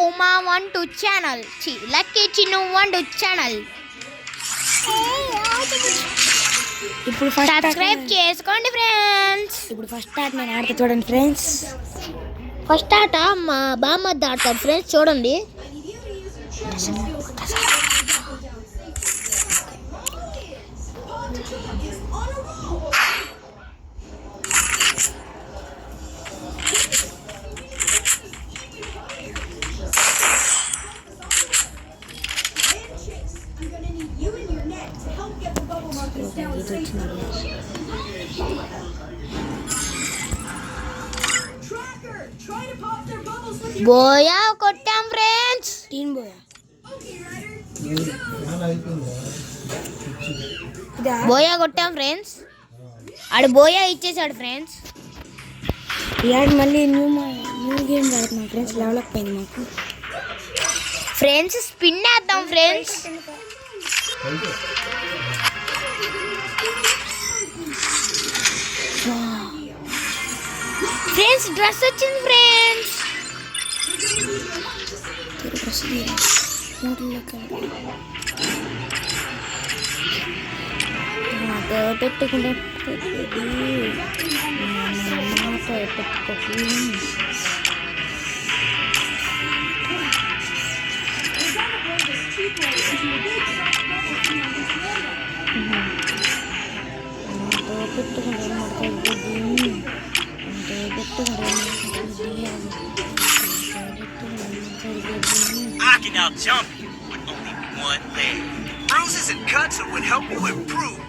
Uma 1 channel lucky Chinnu 1 channel. ఇప్పుడు subscribe చేసుకోండి friends. ఇప్పుడు ఫస్ట్ ఆట నేను ఆడతా చూడండి ఫ్రెండ్స్. ఫస్ట్ ఆట మా బామ్మద్ద ఆడతారు ఫ్రెండ్స్, చూడండి. బోయా కొట్టాం ఫ్రెండ్స్. టీన్ బోయా బోయా కొట్టాం ఫ్రెండ్స్. ఆడు బోయా ఇచ్చేసాడు ఫ్రెండ్స్. ఇవాళ మళ్ళీ న్యూ గేమ్ ఆడుతున్నాం ఫ్రెండ్స్. డెవలప్ అయింది మాకు ఫ్రెండ్స్. స్పిన్ వేద్దాం ఫ్రెండ్స్. ఫ్రెండ్స్ డ్రెస్ వచ్చింది ఫ్రెండ్స్. పెట్టుకుంటే I can now jump you with only one leg. Bruises and cuts would help you improve.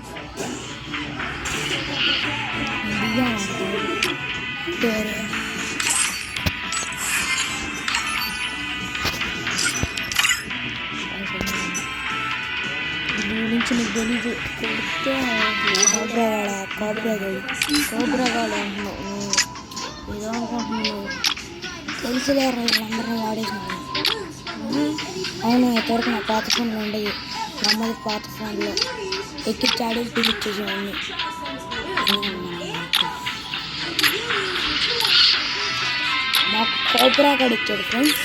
నుంచి నీకు తెలీదు. కొడితే కోబ్రాగాడు అంటున్నావు. ఏదో అనుకుంటున్నావు. తెలిసిలేరు వీళ్ళందరూ వాడేసినాను. అవును, ఇంతవరకు నా పాత ఫోన్లు ఉండేవి. నమ్మది పాత ఫోన్లో ఎక్కిచ్చి ఆడేసి డిలీట్ చేసేవాడిని. మాకు కోబ్రాగాడు ఇచ్చాడు ఫ్రెండ్స్.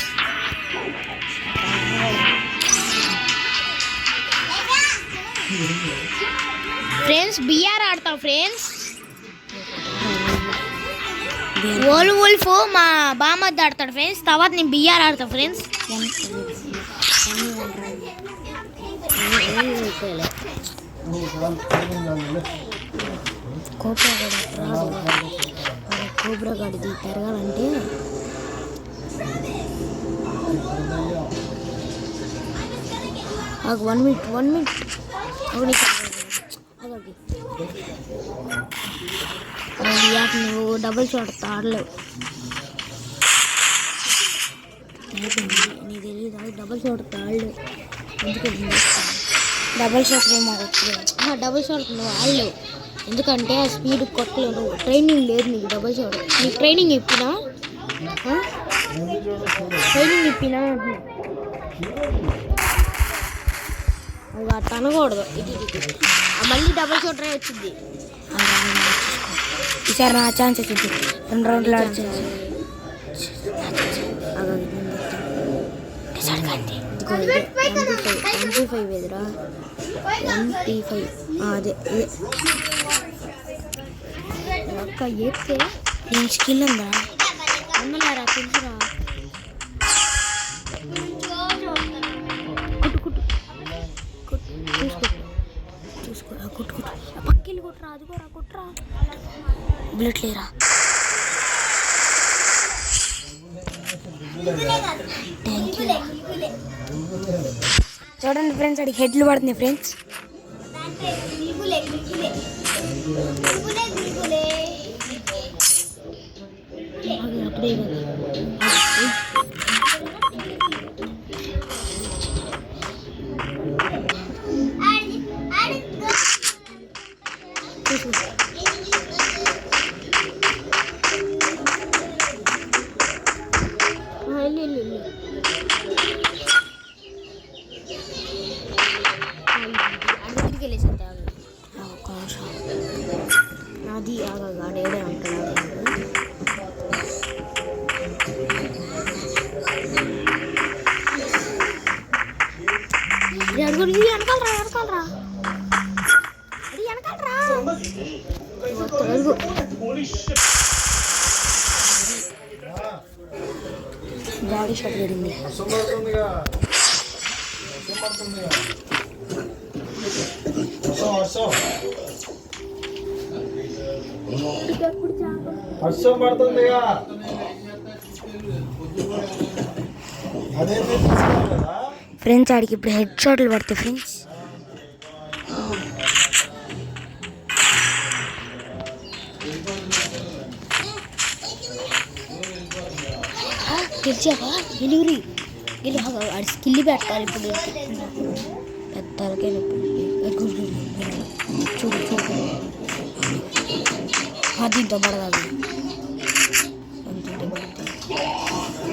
ఫ్రెండ్స్ బిఆర్ ఆడతాం ఫ్రెండ్స్. వోల్ఫ్ మా బామ్మద్ద ఆడతాడు ఫ్రెండ్స్. తర్వాత నేను బిఆర్ ఆడతాను ఫ్రెండ్స్. కోబ్రాగాడిది పెరగాలంటే నాకు 1 మినిట్ నువ్వు డబుల్ షాట్ ఆడలేవు. నీకు తెలియదు, డబుల్ షాట్ ఆడలేవు. ఎందుకంటే డబుల్ షాట్ ఏమో డబుల్ షాట్ నువ్వు ఆడలేవు. ఎందుకంటే ఆ స్పీడ్ కొట్టలేవు. నువ్వు ట్రైనింగ్ లేదు నీకు. డబుల్ షాట్ నీకు ట్రైనింగ్ ఇప్పినా అది అట్లా అనకూడదు. మళ్ళీ డబుల్ షాట్ రే వచ్చింది. ఈసారి నా ఛాన్స్ వచ్చింది. 2 రౌండ్లు ఆడుతుంది. MP5 ఎదురా MP5 అదే ఒక్క ఎత్తే నేను స్కిల్ ఉందా అమ్మలారా తెలుసురా. చూసుకోరా కుట్టు పక్కెళ్ళి కొట్టరా. అదిగోరా కుట్రా. బుల్లెట్ లేరా. Thank you. చూడండి ఫ్రెండ్స్, అడిగి హెడ్లు పడుతున్నాయి ఫ్రెండ్స్. అప్పుడే అది ఆడేడే ఉంటాడు. అడుగు వెనకాలరా అది వెనకాలరా అడుగు బాడీ షాట్ జరిగింది. వర్షం పడుతుందిగా ఫ్రెండ్స్ ఆడికి ఇప్పుడు హెడ్ షాట్లు పడతాయి ఫ్రెండ్స్. గెలిచావా గెలుగురి ఆడి స్కిల్ పెట్టాలి ఇప్పుడు పెద్దలకే చూడు దీంతో పడదాదు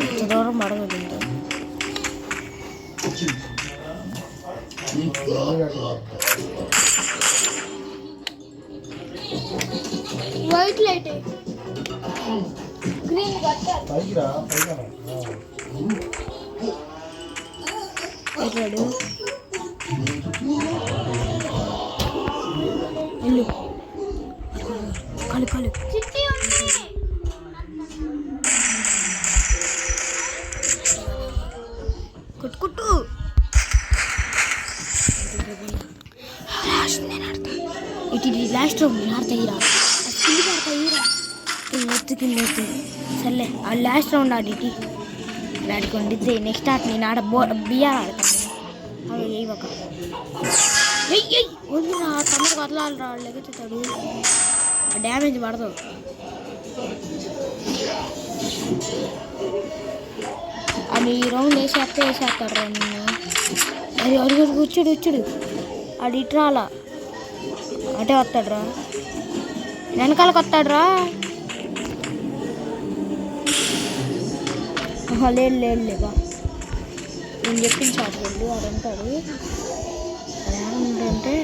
ఇంత దూరం పడదు దీంతో. వైట్ లైట్ గ్రీన్ పెట్టాడు వెళ్ళు కాలు కొట్టుకుంటూ ఇటు లాస్ట్ రౌండ్ ఆడతాయిరా స్కిల్ పడతాయిరా ఒత్తుకింది సర్లే ఆ లాస్ట్ రౌండ్ ఆడిటి ఆడుకోండి. నెక్స్ట్ ఆట నేను ఆడ బియ్యాలు ఆడతాను. అవి వేయక వద్దు నా తమ్ముడు వదలాలిరా వాళ్ళు ఎగుతాడు డ్యామేజ్ పడదు. అది ఈ రౌండ్ వేసేస్తాడు రా నిన్ను. అది అడుగు వచ్చాడు అది ఇటు రాలా అటే వస్తాడు రా వెనకాలకు వస్తాడు రా. లేదులేబా నేను చెప్పింది షాట్ వెళ్ళు అది అంటాడు. అదేంటంటే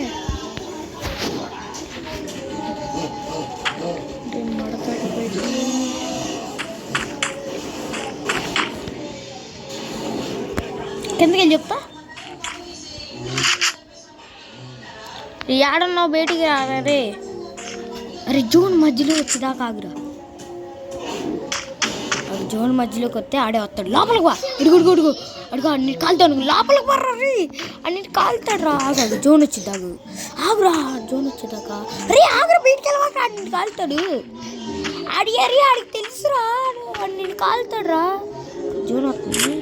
మడతాడు పెట్టి కిందకి వెళ్ళి చెప్తా ఏడన్నావు బయటికి రారే. అరే జూన్ మధ్యలో వచ్చేదాకా ఆగురా. జోన్ మధ్యలోకి వస్తే ఆడే వస్తాడు లోపలికి వా ఇడుగుడుగుడుగు అడుగు అన్నిటి కాలుతాడు లోపలికి పర్రీ అన్నిటి కాలుతాడు రా. ఆగాడు జోన్ వచ్చేదాగు ఆగురా జోన్ వచ్చేదాకా అరే ఆగురా బయటికి వెళ్ళవాక అన్నిటి కాలుతాడు ఆడికి తెలుసురా అన్నిటి కాలుతాడు రా. జోన్ వస్తుంది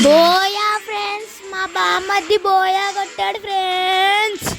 బోయా ఫ్రెండ్స్ మా బామ్మది బోయా కొట్టాడు ఫ్రెండ్స్.